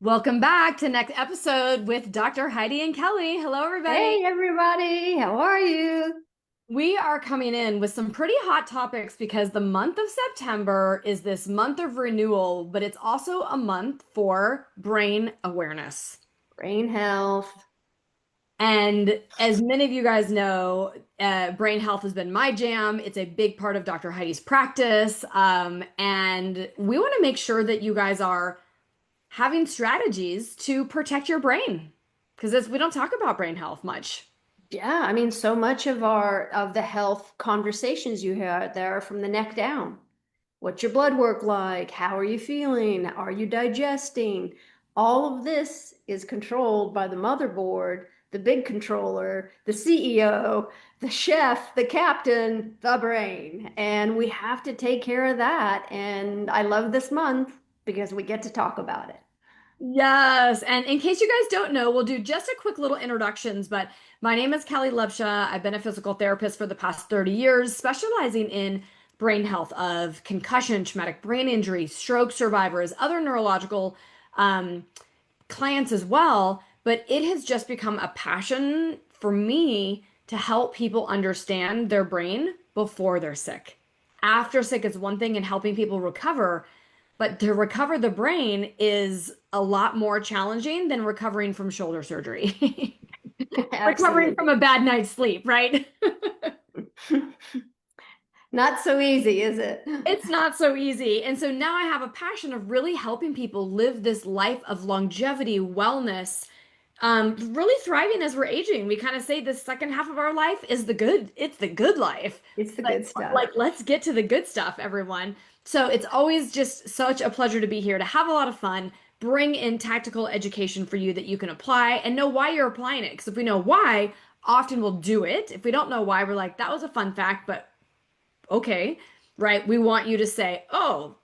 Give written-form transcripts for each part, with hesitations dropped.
Welcome back to next episode with Dr. Heidi and Kelly. Hello, everybody. Hey everybody, how are you? We are coming in with some pretty hot topics because the month of September is this month of renewal, but it's also a month for brain awareness. Brain health. And as many of you guys know, brain health has been my jam. It's a big part of Dr. Heidi's practice. And we want to make sure that you guys are having strategies to protect your brain because we don't talk about brain health much. Yeah, I mean, so much of the health conversations you have there are from the neck down. What's your blood work like? How are you feeling? Are you digesting? All of this is controlled by the motherboard, the big controller, the CEO, the chef, the captain, the brain. And we have to take care of that. And I love this month because we get to talk about it. Yes. And in case you guys don't know, we'll do just a quick little introductions. But my name is Kellie Lupsha. I've been a physical therapist for the past 30 years, specializing in brain health of concussion, traumatic brain injury, stroke survivors, other neurological um, clients as well. But it has just become a passion for me to help people understand their brain before they're sick. After sick is one thing, and helping people recover. But to recover the brain is a lot more challenging than recovering from shoulder surgery. Recovering from Absolutely. a bad night's sleep, right? Not so easy, is it? It's not so easy. And so now I have a passion of really helping people live this life of longevity, wellness, really thriving as we're aging. We kind of say the second half of our life is it's the good life. It's the Like, good stuff. like, let's get to the good stuff, everyone. So it's always just such a pleasure to be here to have a lot of fun, bring in tactical education for you that you can apply and know why you're applying it. Because if we know why, often we'll do it. If we don't know why, we're like, that was a fun fact, but okay, right? We want you to say, "Oh,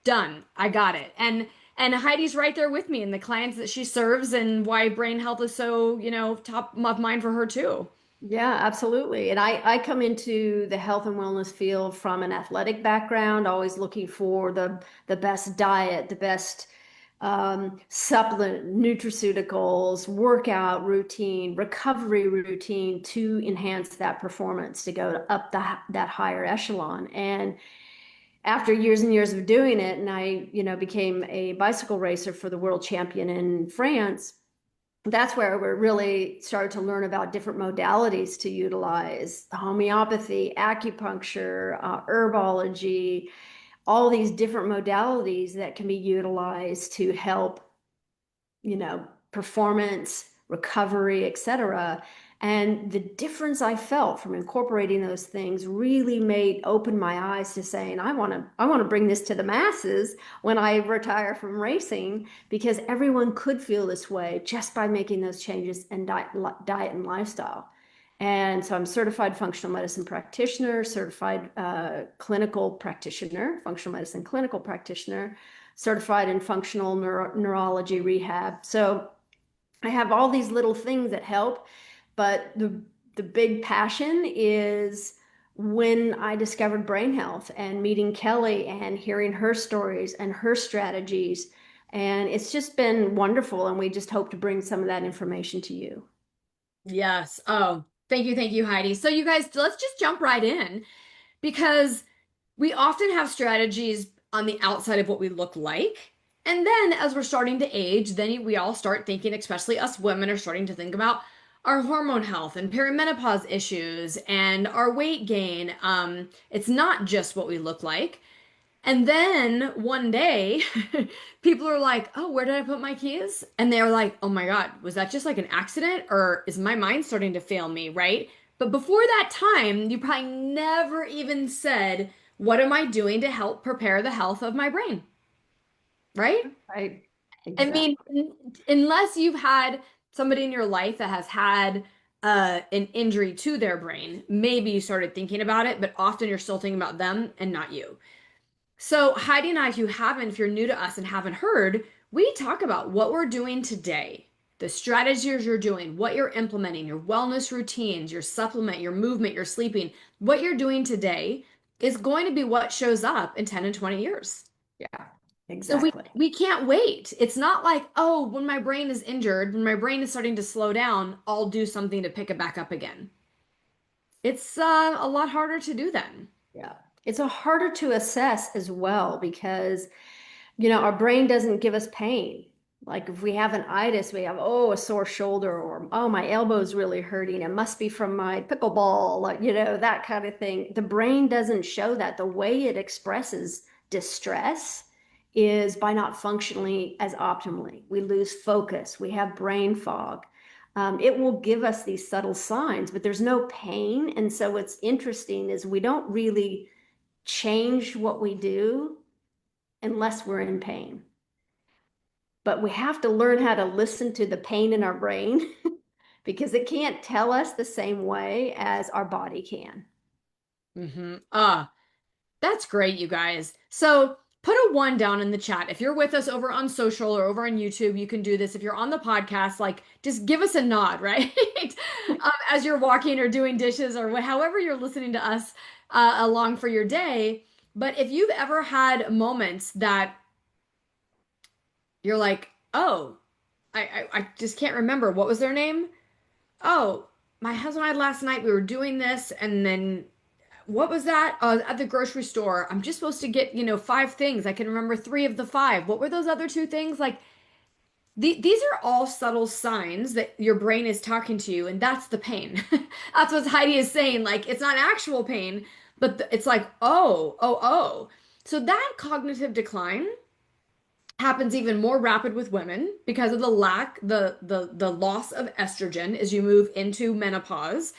done. I got it." And Heidi's right there with me and the clients that she serves and why brain health is so, top of mind for her too. Yeah, absolutely. And I come into the health and wellness field from an athletic background, always looking for the best diet, the best supplement, nutraceuticals, workout routine, recovery routine to enhance that performance, to go up that higher echelon. And after years and years of doing it, and I became a bicycle racer for the world champion in France. That's where we really started to learn about different modalities to utilize: homeopathy, acupuncture, herbology, all these different modalities that can be utilized to help, performance, recovery, etc. And the difference I felt from incorporating those things really made open my eyes to saying, I want to bring this to the masses when I retire from racing, because everyone could feel this way just by making those changes in diet and lifestyle. And so I'm certified functional medicine practitioner, certified clinical practitioner, functional medicine clinical practitioner, certified in functional neurology rehab. So I have all these little things that help, but the big passion is when I discovered brain health and meeting Kelly and hearing her stories and her strategies. And it's just been wonderful. And we just hope to bring some of that information to you. Yes. Oh, thank you, Heidi. So you guys, let's just jump right in because we often have strategies on the outside of what we look like. And then as we're starting to age, then we all start thinking, especially us women are starting to think about our hormone health and perimenopause issues and our weight gain. It's not just what we look like. And then one day, people are like, "Oh, where did I put my keys?" And they're like, "Oh my God, was that just like an accident? Or is my mind starting to fail me?" Right? But before that time, you probably never even said, "What am I doing to help prepare the health of my brain?" Right? Right. I mean, Exactly. unless you've had somebody in your life that has had an injury to their brain, maybe you started thinking about it, but often you're still thinking about them and not you. So, Heidi and I, if you're new to us and haven't heard, we talk about what we're doing today, the strategies you're doing, what you're implementing, your wellness routines, your supplement, your movement, your sleeping. What you're doing today is going to be what shows up in 10 and 20 years. Yeah. So we Exactly. we can't wait. It's not like, oh, when my brain is injured, when my brain is starting to slow down, I'll do something to pick it back up again. It's a lot harder to do then. Yeah. It's a harder to assess as well because, you know, our brain doesn't give us pain. Like if we have an itis, we have, oh, a sore shoulder, or oh, my elbow's really hurting. It must be from my pickleball, like, you know, that kind of thing. The brain doesn't show that. The way it expresses distress is by not functioning as optimally. We lose focus, we have brain fog. It will give us these subtle signs, but there's no pain. And so what's interesting is we don't really change what we do unless we're in pain. But we have to learn how to listen to the pain in our brain because it can't tell us the same way as our body can. Ah, that's great, you guys. So put a one down in the chat. If you're with us over on social or over on YouTube, you can do this. If you're on the podcast, like just give us a nod, right? As you're walking or doing dishes or however you're listening to us along for your day. But if you've ever had moments that you're like, oh, I just can't remember. What was their name? Oh, my husband and I last night we were doing this, and then what was that? At the grocery store. I'm just supposed to get, five things. I can remember three of the five. What were those other two things? Like these are all subtle signs that your brain is talking to you, and that's the pain. That's what Heidi is saying. Like it's not actual pain, but it's like, oh, oh, oh. So that cognitive decline happens even more rapid with women because of the loss of estrogen as you move into menopause.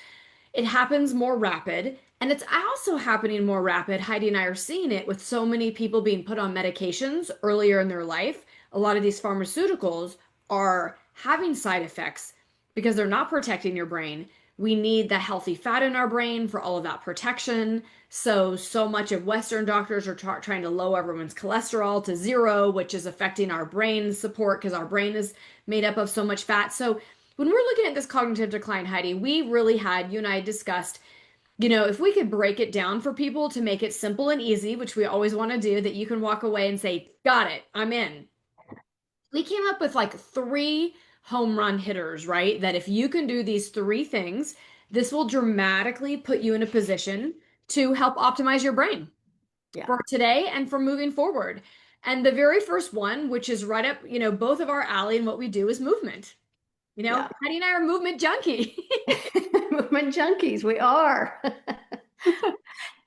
It happens more rapid, and it's also happening more rapid. Heidi and I are seeing it with so many people being put on medications earlier in their life. A lot of these pharmaceuticals are having side effects because they're not protecting your brain. We need the healthy fat in our brain for all of that protection. So much of Western doctors are trying to lower everyone's cholesterol to zero, which is affecting our brain support because our brain is made up of so much fat. So when we're looking at this cognitive decline, Heidi, we really had, you and I discussed, if we could break it down for people to make it simple and easy, which we always want to do, that you can walk away and say, got it, I'm in. We came up with like three home run hitters, right? That if you can do these three things, this will dramatically put you in a position to help optimize your brain Yeah. for today and for moving forward. And the very first one, which is right up, both of our alley and what we do is movement. Yeah. Patty and I are movement junkie. Movement junkies, we are.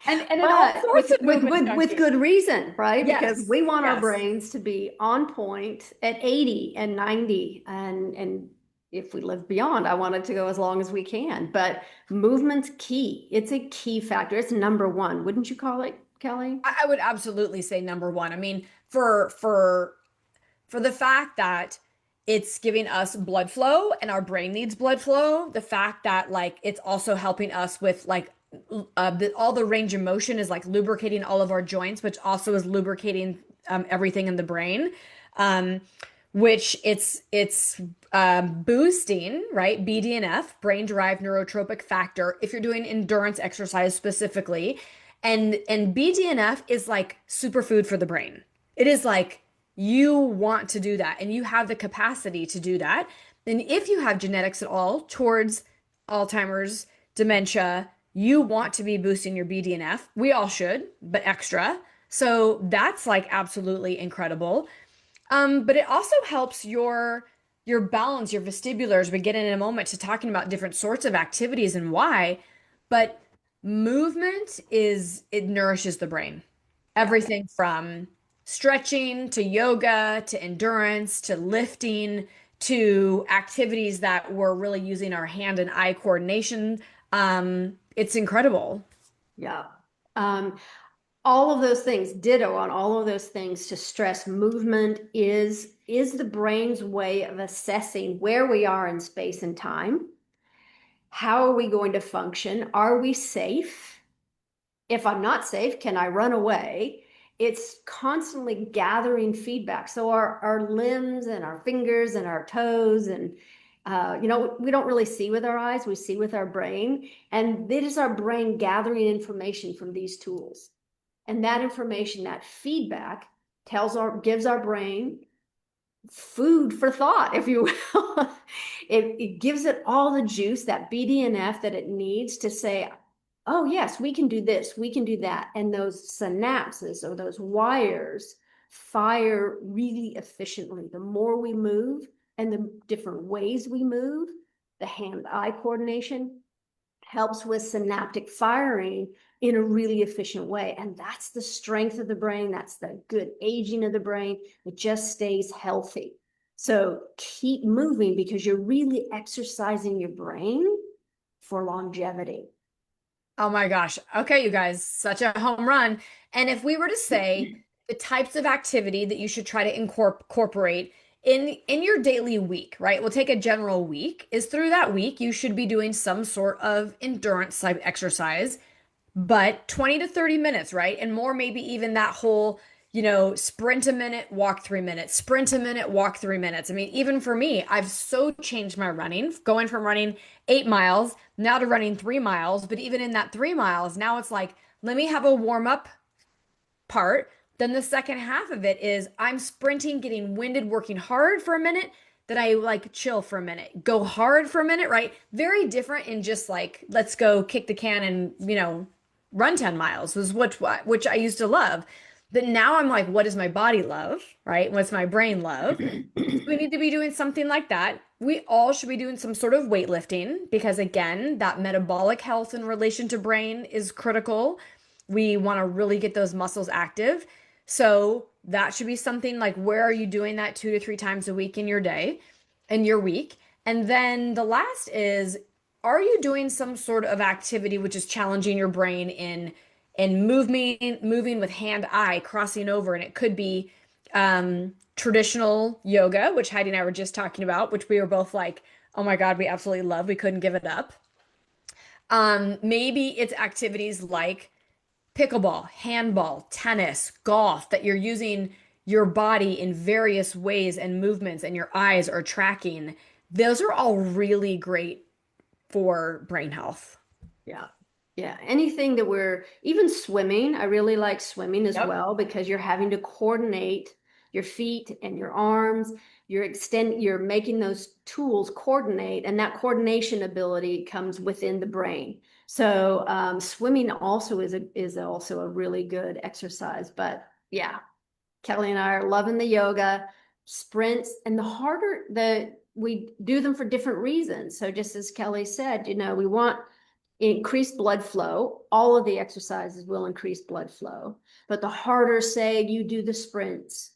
And in all But sorts of movement with junkies. good reason, right? Because Yes, we want our yes. brains to be on point at 80 and 90, and if we live beyond, I want it to go as long as we can. But movement's key. It's a key factor. It's number one, wouldn't you call it, Kelly? I would absolutely say number one. I mean, for the fact that it's giving us blood flow and our brain needs blood flow, the fact that like it's also helping us with like all the range of motion is like lubricating all of our joints, which also is lubricating everything in the brain. Um, which it's boosting, right? BDNF, brain-derived neurotropic factor, if you're doing endurance exercise specifically. And BDNF is like superfood for the brain. It is like you want to do that and you have the capacity to do that. And if you have genetics at all towards Alzheimer's, dementia, you want to be boosting your BDNF. We all should, but extra. So that's like absolutely incredible. But it also helps your balance, your vestibulars. We get in a moment to talking about different sorts of activities and why, but movement it nourishes the brain. Yeah. Everything from stretching to yoga to endurance to lifting to activities that we're really using our hand and eye coordination. It's incredible. Yeah. Um, all of those things, ditto on all of those things to stress. Movement is the brain's way of assessing where we are in space and time. How are we going to function? Are we safe? If I'm not safe, can I run away? It's constantly gathering feedback. So our limbs and our fingers and our toes and we don't really see with our eyes, we see with our brain. And it is our brain gathering information from these tools. And that information, that feedback gives our brain food for thought, if you will. It gives it all the juice, that BDNF that it needs to say, oh, yes, we can do this, we can do that. And those synapses or those wires fire really efficiently. The more we move and the different ways we move, the hand-eye coordination helps with synaptic firing in a really efficient way. And that's the strength of the brain. That's the good aging of the brain. It just stays healthy. So keep moving because you're really exercising your brain for longevity. Oh my gosh. Okay, you guys, such a home run. And if we were to say the types of activity that you should try to incorporate in your daily week, right? We'll take a general week, is through that week you should be doing some sort of endurance type exercise, but 20 to 30 minutes, right? And more, maybe even that whole, sprint a minute, walk 3 minutes, sprint a minute, walk 3 minutes. I mean, even for me, I've so changed my running, going from running 8 miles now to running 3 miles. But even in that 3 miles, now it's like, let me have a warm up part. Then the second half of it is I'm sprinting, getting winded, working hard for a minute. Then I like chill for a minute, go hard for a minute, right? Very different in just like, let's go kick the can and, run 10 miles was which I used to love. But now I'm like, what does my body love, right? What's my brain love? So we need to be doing something like that. We all should be doing some sort of weightlifting because, again, that metabolic health in relation to brain is critical. We want to really get those muscles active. So that should be something like, where are you doing that 2 to 3 times a week in your day, in your week? And then the last is, are you doing some sort of activity which is challenging your brain in moving with hand eye crossing over? And it could be traditional yoga, which Heidi and I were just talking about, which we were both like, oh my God, we absolutely love. We couldn't give it up. Maybe it's activities like pickleball, handball, tennis, golf, that you're using your body in various ways and movements, and your eyes are tracking. Those are all really great for brain health. Yeah. Yeah. Anything that even swimming, I really like swimming as Yep. well because you're having to coordinate your feet and your arms. You're making those tools coordinate, and that coordination ability comes within the brain. So swimming also is also a really good exercise. But yeah, Kellie and I are loving the yoga, sprints, and the harder we do them for different reasons. So just as Kellie said, we want increased blood flow. All of the exercises will increase blood flow, but the harder, say, you do the sprints,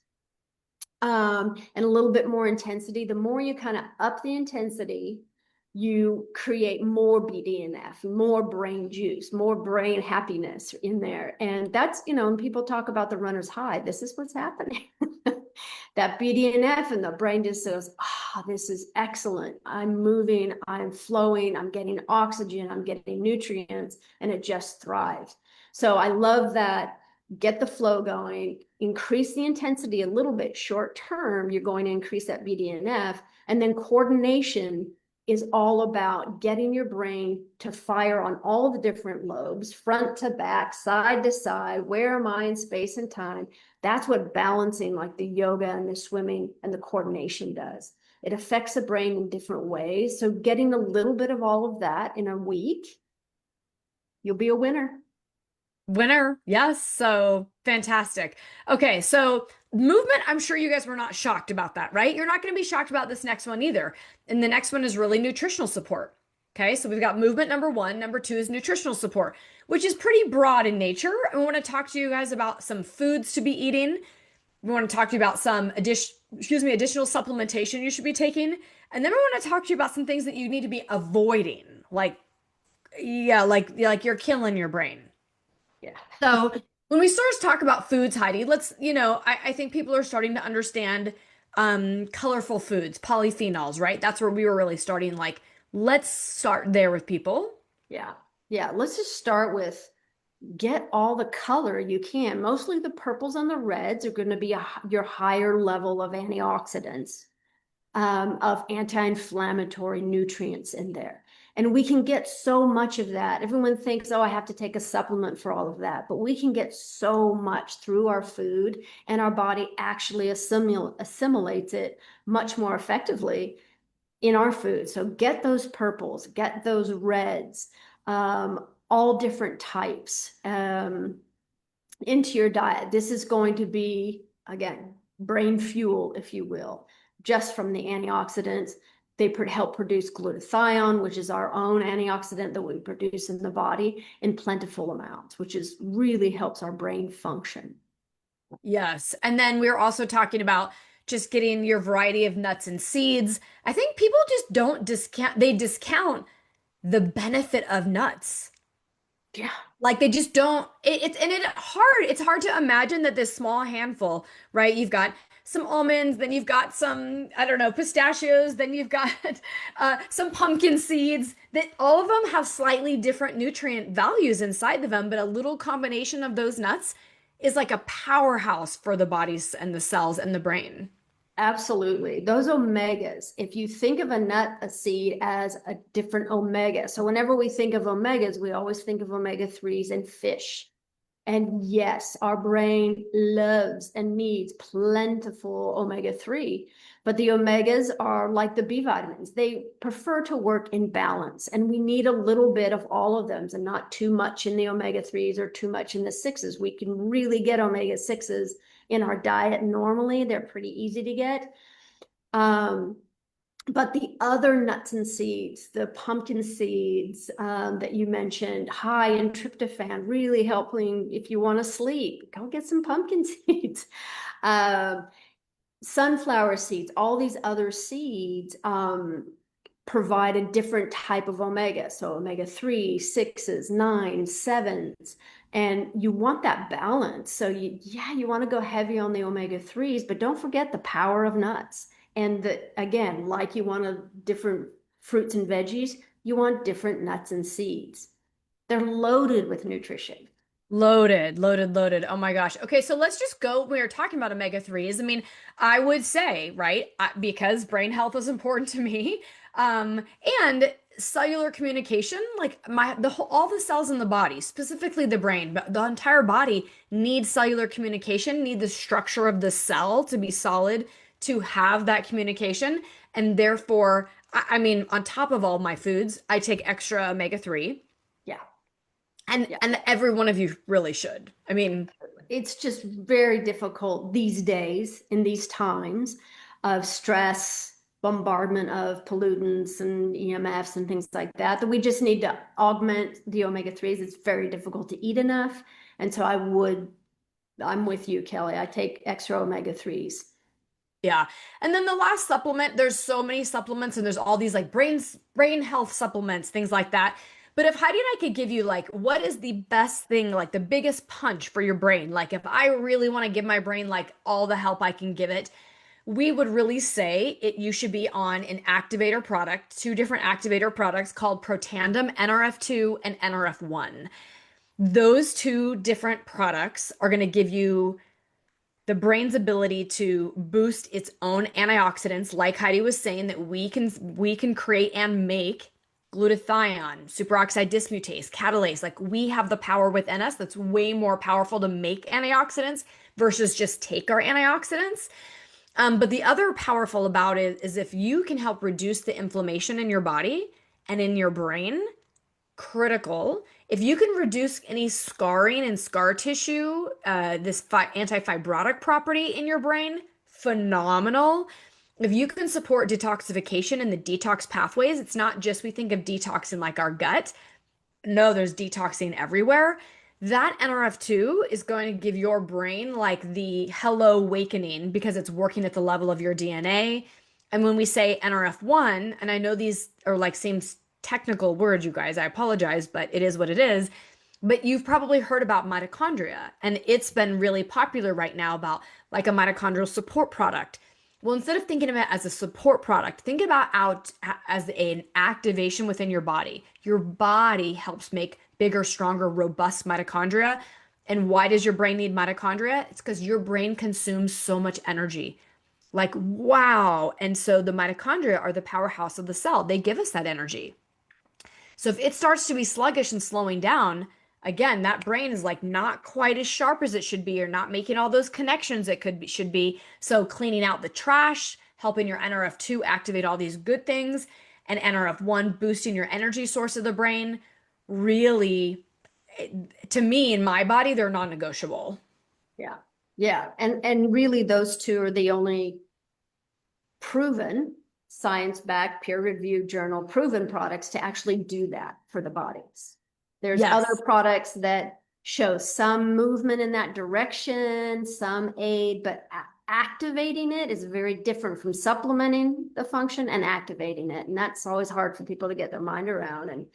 and a little bit more intensity, the more you kind of up the intensity, you create more BDNF, more brain juice, more brain happiness in there. And that's, when people talk about the runner's high, this is what's happening. That BDNF, and the brain just says, this is excellent. I'm moving, I'm flowing, I'm getting oxygen, I'm getting nutrients, and it just thrives. So I love that. Get the flow going, increase the intensity a little bit short term, you're going to increase that BDNF. And then coordination is all about getting your brain to fire on all the different lobes, front to back, side to side. Where am I in space and time? That's what balancing like the yoga and the swimming and the coordination does. It affects the brain in different ways. So getting a little bit of all of that in a week, you'll be a winner. Winner. Yes. So fantastic. Okay. So movement, I'm sure you guys were not shocked about that, right? You're not going to be shocked about this next one either. And the next one is really nutritional support. Okay. So we've got movement number one. Number two is nutritional support, which is pretty broad in nature. And we want to talk to you guys about some foods to be eating. We want to talk to you about some additional supplementation you should be taking. And then we want to talk to you about some things that you need to be avoiding. Like, yeah, like you're killing your brain. Yeah. So when we start to talk about foods, Heidi, I think people are starting to understand colorful foods, polyphenols, right? That's where we were really starting. Like, let's start there with people. Yeah. Yeah. Let's just start with get all the color you can. Mostly the purples and the reds are going to be your higher level of antioxidants, of anti-inflammatory nutrients in there. And we can get so much of that. Everyone thinks, oh, I have to take a supplement for all of that. But we can get so much through our food, and our body actually assimilates it much more effectively in our food. So get those purples, get those reds, all different types into your diet. This is going to be, again, brain fuel, if you will, just from the antioxidants. They help produce glutathione, which is our own antioxidant that we produce in the body in plentiful amounts, which is really helps our brain function. Yes. And then we were also talking about just getting your variety of nuts and seeds. I think people just don't discount, they discount the benefit of nuts. Yeah, Like they just don't it's hard to imagine that this small handful, right? You've got some almonds, then you've got some, I don't know, pistachios, then you've got some pumpkin seeds that all of them have slightly different nutrient values inside of them, but a little combination of those nuts is like a powerhouse for the bodies and the cells and the brain. absolutely. Those omegas, if you think of a nut, a seed as a different omega. So whenever we think of omegas, we always think of omega-3s and fish. And yes, our brain loves and needs plentiful omega-3, but the omegas are like the B vitamins. They prefer to work in balance, and we need a little bit of all of them and not too much in the omega-3s or too much in the sixes. We can really get omega-6s in our diet normally. They're pretty easy to get. Um, but the other nuts and seeds, the pumpkin seeds that you mentioned, high in tryptophan, really helping if you want to sleep. Go get some pumpkin seeds. Um, Sunflower seeds, all these other seeds provide a different type of omega. So omega-3, sixes, nines, sevens. And you want that balance. So you want to go heavy on the omega-3s, but don't forget the power of nuts. And again, like you want different fruits and veggies, you want different nuts and seeds. They're loaded with nutrition. Loaded, loaded, loaded. Oh my gosh. Okay, so let's just go. We were talking about omega 3s. I mean, I would say, right, because brain health is important to me, and cellular communication, like all the cells in the body, specifically the brain, but the entire body needs cellular communication, need the structure of the cell to be solid to have that communication. And therefore, I mean, on top of all my foods, I take extra omega 3. Yeah. And Yeah. every one of you really should. I mean, It's just very difficult these days in these times of stress, bombardment of pollutants and EMFs and things like that, that we just need to augment the omega-3s. It's very difficult to eat enough. And so I'm with you, Kelly. I take extra omega-3s. yeah. And then the last supplement, there's so many supplements and there's all these like brain health supplements, things like that. But if Heidi and I could give you like what is the best thing, like the biggest punch for your brain, like if I really want to give my brain like all the help I can give it, we would really say it you should be on an activator product, two different activator products called Protandim NRF2 and NRF1. Those two different products are going to give you the brain's ability to boost its own antioxidants, like Heidi was saying, that we can create and make glutathione, superoxide dismutase, catalase. Like we have the power within us that's way more powerful to make antioxidants versus just take our antioxidants. But the other powerful about it is if you can help reduce the inflammation in your body and in your brain, critical. If you can reduce any scarring and scar tissue, this anti-fibrotic property in your brain, phenomenal. If you can support detoxification and the detox pathways, it's not just we think of detox in like our gut. No, there's detoxing everywhere. That NRF2 is going to give your brain like the hello awakening because it's working at the level of your DNA. And when we say NRF1, and I know these are like seems technical words, you guys, I apologize, but it is what it is. But you've probably heard about mitochondria, and it's been really popular right now about like a mitochondrial support product. Well, instead of thinking of it as a support product, think about out as an activation within your body. Your body helps make bigger, stronger, robust mitochondria. And why does your brain need mitochondria? It's because your brain consumes so much energy. Like, wow. And so the mitochondria are the powerhouse of the cell. They give us that energy. So if it starts to be sluggish and slowing down, again, that brain is like not quite as sharp as it should be, or not making all those connections it could be, should be. So cleaning out the trash, helping your NRF2 activate all these good things, and NRF1 boosting your energy source of the brain, really, to me, in my body, they're non-negotiable. Yeah. Yeah. And really those two are the only proven, science-backed, peer-reviewed journal proven products to actually do that for the bodies. There's other Yes. products that show some movement in that direction, some aid, but activating it is very different from supplementing the function and activating it. And that's always hard for people to get their mind around. And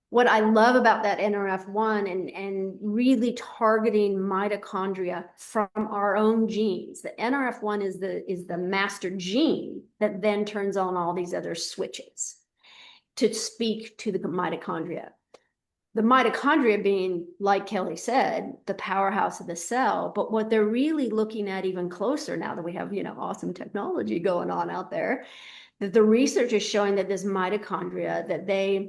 what I love about that NRF1 and really targeting mitochondria from our own genes. The NRF1 is the master gene that then turns on all these other switches to speak to the mitochondria. The mitochondria being, like Kellie said, the powerhouse of the cell. But what they're really looking at even closer now that we have, awesome technology going on out there, that the research is showing that this mitochondria, that they're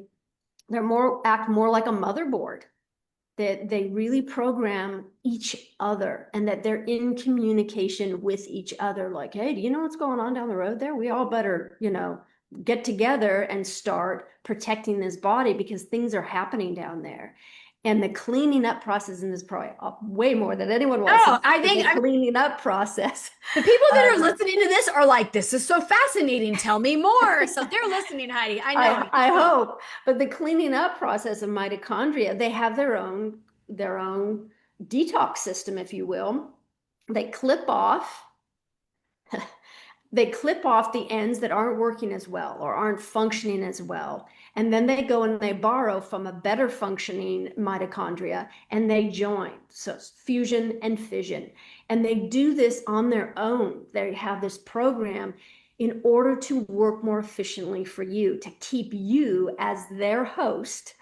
act more like a motherboard, that they really program each other and that they're in communication with each other. Like, hey, do you know what's going on down the road there? We all better, get together and start protecting this body because things are happening down there. And the cleaning up process, and this is probably way more than anyone wants to No, do, I think the cleaning up process. the people that Uh, are listening to this are like, this is so fascinating. Tell me more. So they're listening, Heidi. I know it. I hope. But the cleaning up process of mitochondria, they have their own detox system, if you will. They clip off they clip off the ends that aren't working as well or aren't functioning as well. And then they go and they borrow from a better functioning mitochondria and they join. So fusion and fission. And they do this on their own. They have this program in order to work more efficiently for you, to keep you as their host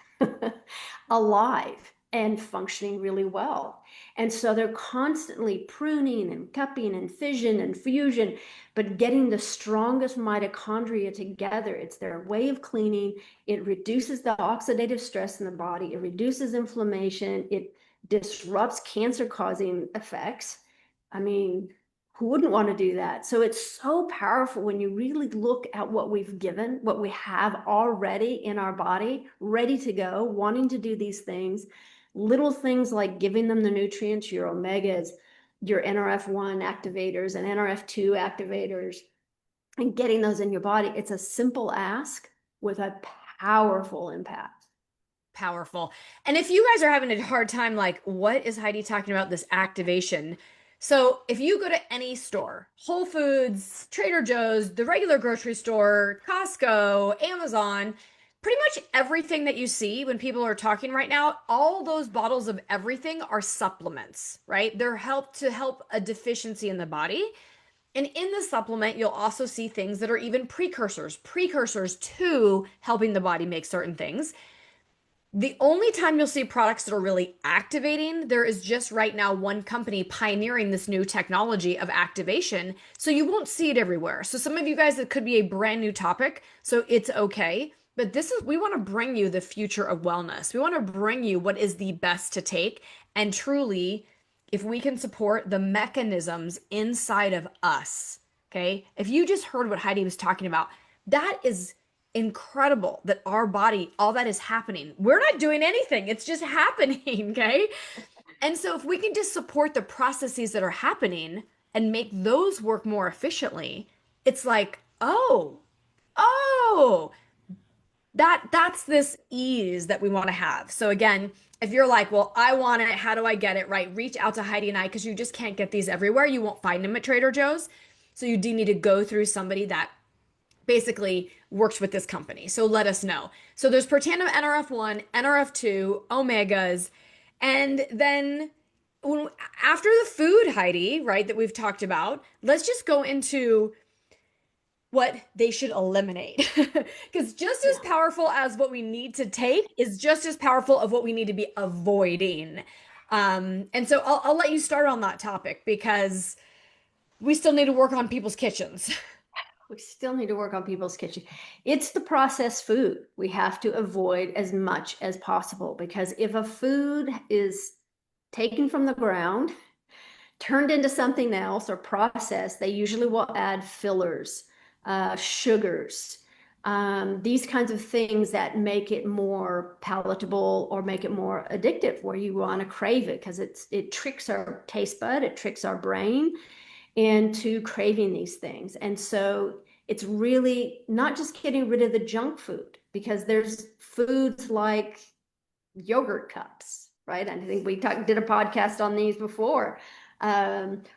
alive and functioning really well. And so they're constantly pruning and cupping and fission and fusion, but getting the strongest mitochondria together. It's their way of cleaning. It reduces the oxidative stress in the body. It reduces inflammation. It disrupts cancer causing effects. I mean, who wouldn't want to do that? So it's so powerful when you really look at what we've given, what we have already in our body, ready to go, wanting to do these things. Little things like giving them the nutrients, your omegas, your NRF1 activators and NRF2 activators, and getting those in your body. It's a simple ask with a powerful impact. Powerful. And if you guys are having a hard time, like, what is Heidi talking about, this activation? So if you go to any store, Whole Foods, Trader Joe's, the regular grocery store, Costco, Amazon, pretty much everything that you see when people are talking right now, all those bottles of everything are supplements, right? They're help to help a deficiency in the body. And in the supplement, you'll also see things that are even precursors to helping the body make certain things. The only time you'll see products that are really activating, there is just right now one company pioneering this new technology of activation. So you won't see it everywhere. So some of you guys, it could be a brand new topic. So it's okay. But we want to bring you the future of wellness. We want to bring you what is the best to take. And truly, if we can support the mechanisms inside of us, okay? If you just heard what Heidi was talking about, that is incredible that our body, all that is happening. We're not doing anything. It's just happening, okay? And so if we can just support the processes that are happening and make those work more efficiently, it's like, oh, that's this ease that we want to have. So again, if you're like, well, I want it, how do I get it? Right? Reach out to Heidi and I because you just can't get these everywhere. You won't find them at Trader Joe's. So you do need to go through somebody that basically works with this company. So let us know. So there's Protandim NRF1, NRF2, omegas, and then when, after the food, Heidi, right, that we've talked about, let's just go into what they should eliminate. Because just as Yeah. powerful as what we need to take is just as powerful of what we need to be avoiding. And so I'll let you start on that topic because we still need to work on people's kitchens. We still need to work on people's kitchen. It's the processed food we have to avoid as much as possible, because if a food is taken from the ground, turned into something else or processed, they usually will add fillers, sugars, these kinds of things that make it more palatable or make it more addictive, where you want to crave it because it tricks our taste bud, it tricks our brain into craving these things. And so it's really not just getting rid of the junk food, because there's foods like yogurt cups, right? I think we did a podcast on these before,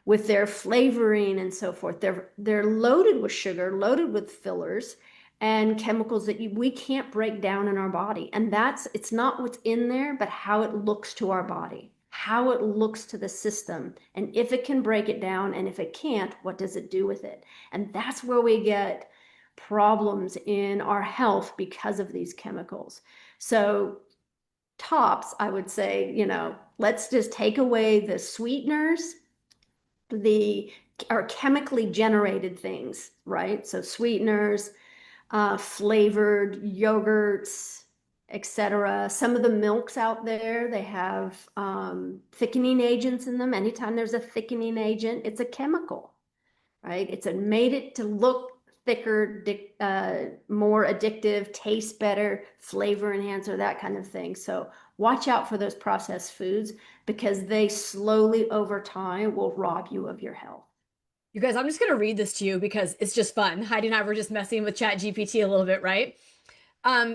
with their flavoring and so forth. They're loaded with sugar, loaded with fillers and chemicals that we can't break down in our body. And it's not what's in there, but how it looks to our body, how it looks to the system, and if it can break it down, and if it can't, what does it do with it? And that's where we get problems in our health because of these chemicals. So tops, I would say, let's just take away the sweeteners, the are chemically generated things, right? So sweeteners, flavored yogurts, etc. Some of the milks out there, they have thickening agents in them. Anytime there's a thickening agent, it's a chemical, right? It's made it to look thicker, more addictive, taste better, flavor enhancer, that kind of thing. So watch out for those processed foods, because they slowly over time will rob you of your health. You guys, I'm just going to read this to you because it's just fun. Heidi and I were just messing with Chat GPT a little bit, right?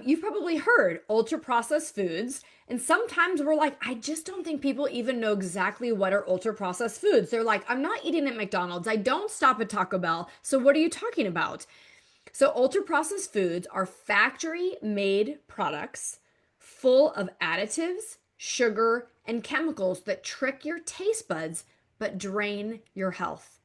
You've probably heard ultra processed foods. And sometimes we're like, I just don't think people even know exactly what are ultra processed foods. They're like, I'm not eating at McDonald's. I don't stop at Taco Bell. So what are you talking about? So ultra processed foods are factory made products full of additives, sugar, and chemicals that trick your taste buds but drain your health.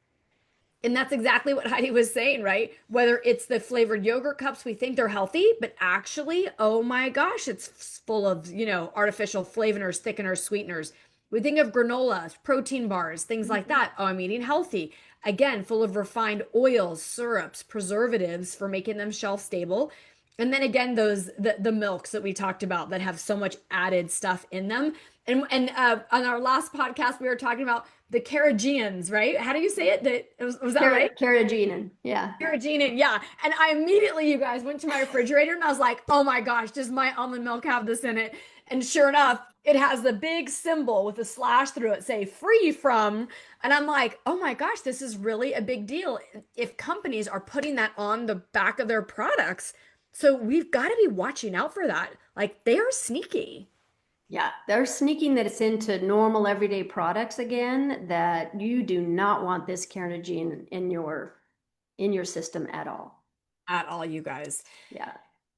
And that's exactly what Heidi was saying, right? Whether it's the flavored yogurt cups, we think they're healthy, but actually, oh my gosh, it's full of, artificial flavorers, thickeners, sweeteners. We think of granola, protein bars, things like that. Oh, I'm eating healthy. Again, full of refined oils, syrups, preservatives for making them shelf stable. And then again, the milks that we talked about that have so much added stuff in them. And on our last podcast, we were talking about the carrageenans, right? How do you say it? Was that right? Carrageenan, yeah. Carrageenan, yeah. And I immediately, you guys, went to my refrigerator and I was like, oh my gosh, does my almond milk have this in it? And sure enough, it has the big symbol with a slash through it, say free from. And I'm like, oh my gosh, this is really a big deal if companies are putting that on the back of their products. So we've got to be watching out for that. Like they are sneaky. Yeah, they're sneaking this into normal everyday products again, that you do not want this carrageenan in your system at all. At all, you guys. Yeah.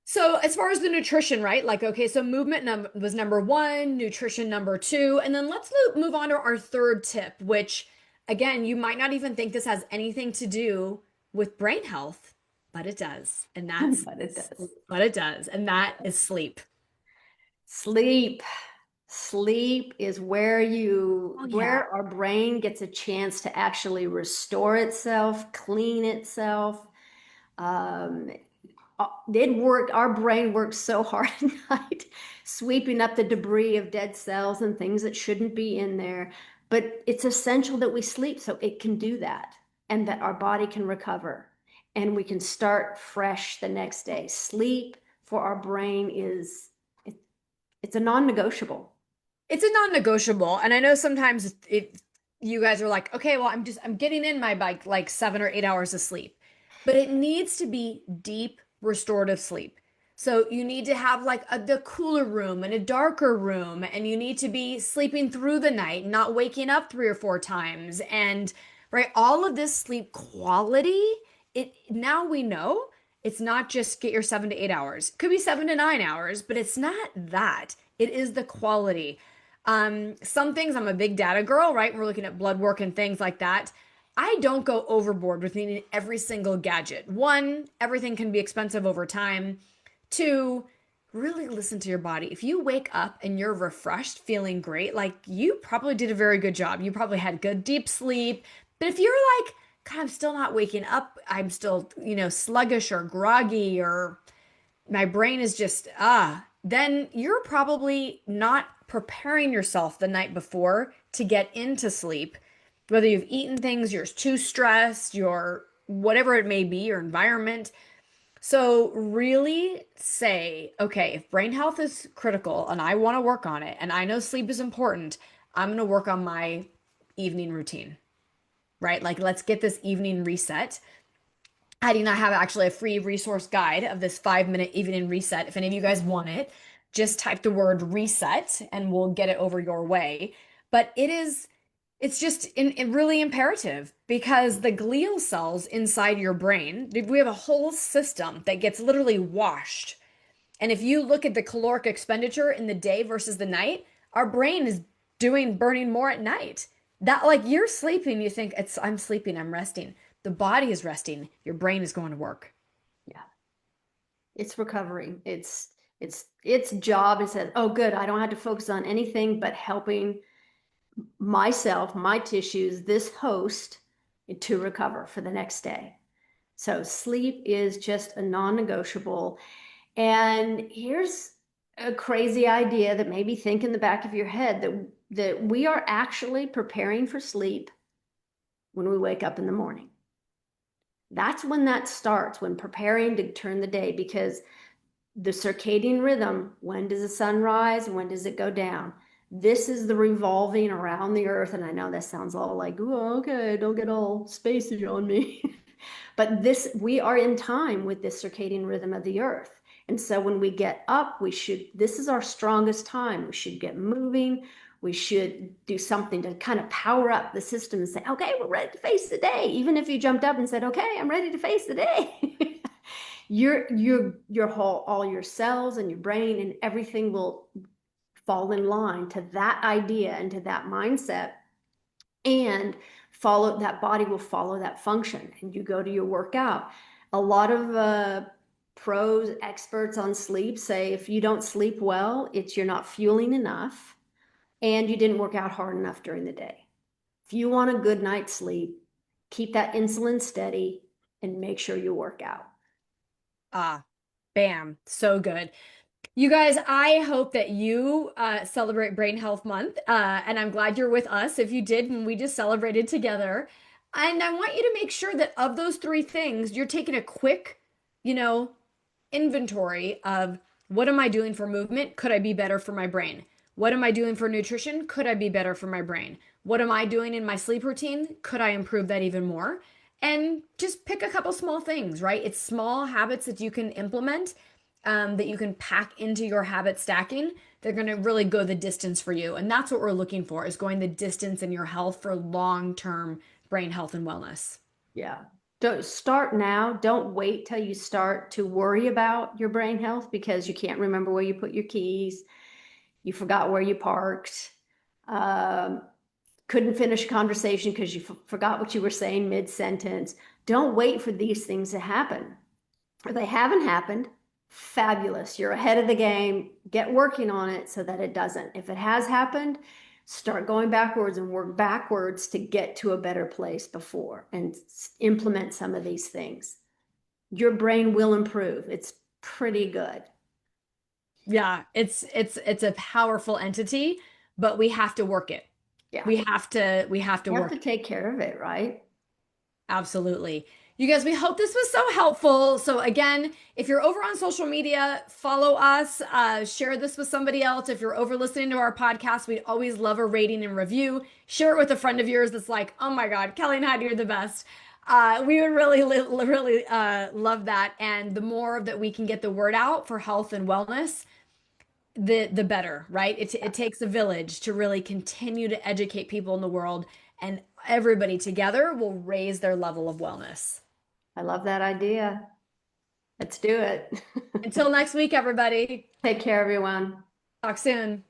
So as far as the nutrition, right? Like, okay, so movement was number one, nutrition number two, and then let's move on to our third tip, which again, you might not even think this has anything to do with brain health, but it does. And that's, But it does. but it does. And that is sleep. Sleep. Sleep is where Oh, yeah. where our brain gets a chance to actually restore itself, clean itself. Um, our brain works so hard at night, sweeping up the debris of dead cells and things that shouldn't be in there. But it's essential that we sleep so it can do that, and that our body can recover and we can start fresh the next day. Sleep for our brain it's a non-negotiable. It's a non-negotiable. And I know sometimes you guys are like, okay, well, I'm getting in my bike like 7 or 8 hours of sleep, but it needs to be deep restorative sleep. So you need to have like the cooler room and a darker room, and you need to be sleeping through the night, not waking up 3 or 4 times. And right, all of this sleep quality, now we know it's not just get your 7 to 8 hours. It could be 7 to 9 hours, but it's not that. It is the quality. Some things, I'm a big data girl, right? We're looking at blood work and things like that. I don't go overboard with needing every single gadget. One, everything can be expensive over time. Two, really listen to your body. If you wake up and you're refreshed, feeling great, like you probably did a very good job. You probably had good deep sleep. But if you're like God, I'm still not waking up. I'm still, sluggish or groggy, or my brain is just, then you're probably not preparing yourself the night before to get into sleep. Whether you've eaten things, you're too stressed, you're whatever it may be, your environment. So, really say, okay, if brain health is critical and I want to work on it and I know sleep is important, I'm going to work on my evening routine, right? Like, let's get this evening reset. Heidi and I have actually a free resource guide of this 5-minute evening reset. If any of you guys want it, just type the word reset and we'll get it over your way. But it's just really imperative because the glial cells inside your brain, we have a whole system that gets literally washed. And if you look at the caloric expenditure in the day versus the night, our brain is burning more at night. That like you're sleeping, you think I'm sleeping, I'm resting. The body is resting, your brain is going to work. Yeah. It's recovery. Its job is that, oh, good, I don't have to focus on anything but helping myself, my tissues, this host to recover for the next day. So sleep is just a non-negotiable. And here's a crazy idea that maybe think in the back of your head that we are actually preparing for sleep when we wake up in the morning. That's when that starts, when preparing to turn the day, because the circadian rhythm, when does the sun rise and when does it go down? This is the revolving around the earth. And I know that sounds all like, oh, okay, don't get all spacey on me. But we are in time with this circadian rhythm of the earth. And so when we get up, this is our strongest time. We should get moving. We should do something to kind of power up the system and say, okay, we're ready to face the day. Even if you jumped up and said, okay, I'm ready to face the day. your whole, all your cells and your brain and everything will fall in line to that idea and to that mindset, and follow that. Body will follow that function and you go to your workout. A lot of pros, experts on sleep say if you don't sleep well, it's you're not fueling enough and you didn't work out hard enough during the day. If you want a good night's sleep, keep that insulin steady and make sure you work out. Ah, bam. So good. You guys, I hope that you celebrate Brain Health Month. And I'm glad you're with us. If you did, and we just celebrated together. And I want you to make sure that of those three things, you're taking a quick, you know, inventory of what am I doing for movement? Could I be better for my brain? What am I doing for nutrition? Could I be better for my brain? What am I doing in my sleep routine? Could I improve that even more? And just pick a couple small things, right? It's small habits that you can implement, that you can pack into your habit stacking. They're going to really go the distance for you. And that's what we're looking for, is going the distance in your health for long-term brain health and wellness. Yeah. Don't start now. Don't wait till you start to worry about your brain health because you can't remember where you put your keys. You forgot where you parked. Um, couldn't finish a conversation because you forgot what you were saying mid-sentence. Don't wait for these things to happen. If they haven't happened, fabulous. You're ahead of the game. Get working on it so that it doesn't. If it has happened, start going backwards and work backwards to get to a better place before and implement some of these things. Your brain will improve. It's pretty good. Yeah, it's a powerful entity, but we have to work it. Yeah. We have to You have work to it. take care of it, right? Absolutely. You guys, we hope this was so helpful. So again, if you're over on social media, follow us, share this with somebody else. If you're over listening to our podcast, we'd always love a rating and review. Share it with a friend of yours that's like, oh my God, Kellie and Heidi are the best. We would really love that. And the more that we can get the word out for health and wellness, the better, right? It takes a village to really continue to educate people in the world, and everybody together will raise their level of wellness. I love that idea. Let's do it. Until next week, everybody. Take care, everyone. Talk soon.